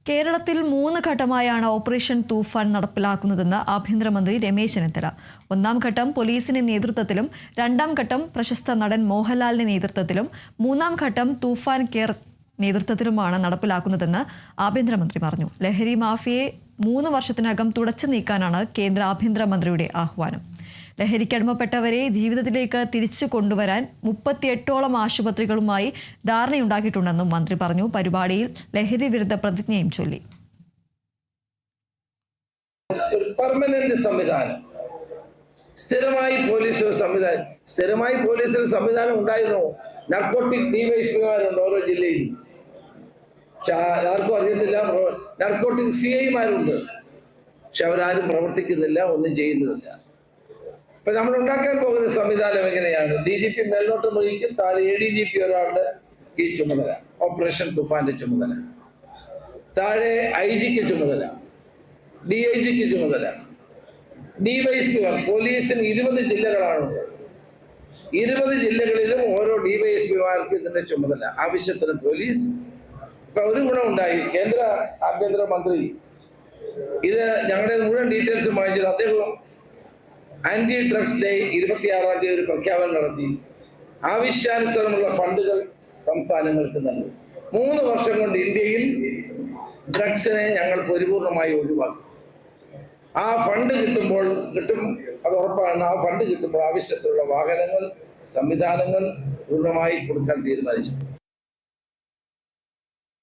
കേരളത്തിൽ 3 ഘട്ടമായാണ് ഓപ്പറേഷൻ തൂഫാൻ നടപ്പിലാക്കുന്നതെന്ന് ആഭ്യന്തരമന്ത്രി രമേശ് ചെന്നിത്തല. ഒന്നാം ഘട്ടം പോലീസിന്റെ നേതൃത്വത്തിലും രണ്ടാം ഘട്ടം പ്രശസ്ത നടൻ മോഹൻലാലിന്റെ നേതൃത്വത്തിലും മൂന്നാം ഘട്ടം തൂഫാൻ കെയർ നേതൃത്വത്തിലുമാണ് നടപ്പിലാക്കുന്നതെന്ന് ആഭ്യന്തരമന്ത്രി പറഞ്ഞു. ലഹരി മാഫിയയെ 3 വർഷത്തിനകം തുടച്ചു നീക്കാനാണ് കേന്ദ്ര ആഭ്യന്തരമന്ത്രിയുടെ ആഹ്വാനം. ലഹരിക്കടിമപ്പെട്ടവരെ ജീവിതത്തിലേക്ക് തിരിച്ചു കൊണ്ടുവരാൻ 38ഓളം ആശുപത്രികളുമായി ധാരണയുണ്ടാക്കിയിട്ടുണ്ടെന്നും മന്ത്രി പറഞ്ഞു. പരിപാടിയിൽ ലഹരി വിരുദ്ധ പ്രതിജ്ഞയും ചൊല്ലി. പെർമനന്റ് സംവിധാനം, സ്ഥിരമായി പോലീസിൽ സംവിധാനം ഉണ്ടായിരുന്നു. നർക്കോട്ടിക് ഡിവൈഎസ്പിമാരുണ്ട് ഓരോ ജില്ലയിൽ. പക്ഷെ ആർക്കും അറിയത്തില്ല. നർക്കോട്ടിക് CIമാരുണ്ട്. പക്ഷെ അവരാരും പ്രവർത്തിക്കുന്നില്ല, ഒന്നും ചെയ്യുന്നുമില്ല. അപ്പൊ നമ്മൾ ഉണ്ടാക്കാൻ പോകുന്ന സംവിധാനം എങ്ങനെയാണ്? DGP മേൽനോട്ടം വഹിക്കും, താഴെ ADGP ഒരാളുടെ ഈ ചുമതല, ഓപ്പറേഷൻ തുഫാന്റെ ചുമതല, താഴെ IG-ക്ക് ചുമതല, DIG-ക്ക് ചുമതല, ഡിവൈഎസ്പിമാർ. പോലീസിന് 20 ജില്ലകളാണുള്ളത്. 20 ജില്ലകളിലും ഓരോ ഡിവൈഎസ്പിമാർക്ക് ഇതിന്റെ ചുമതല. ആവശ്യത്തിന് പോലീസ്. ഇപ്പൊ ഒരു ഗുണമുണ്ടായി. കേന്ദ്ര ആഭ്യന്തരമന്ത്രി ഇത് ഞങ്ങളുടെ മുഴുവൻ ഡീറ്റെയിൽസ് വാങ്ങിച്ചത്. അദ്ദേഹം ആന്റി ഡ്രഗ്സ് ഡേ 26-ാം തീയതി ഒരു പ്രഖ്യാപനം നടത്തി. ആവശ്യാനുസരണമുള്ള ഫണ്ടുകൾ സംസ്ഥാനങ്ങൾക്ക് നൽകും. 3 വർഷം കൊണ്ട് ഇന്ത്യയിൽ ഡ്രഗ്സിനെ ഞങ്ങൾ പരിപൂർണമായി ഒഴിവാക്കും. ആ ഫണ്ട് കിട്ടും, അത് ഉറപ്പാണ്. ആ ഫണ്ട് കിട്ടുമ്പോൾ ആവശ്യത്തിലുള്ള വാഹനങ്ങൾ, സംവിധാനങ്ങൾ പൂർണ്ണമായി കൊടുക്കാൻ തീരുമാനിച്ചു.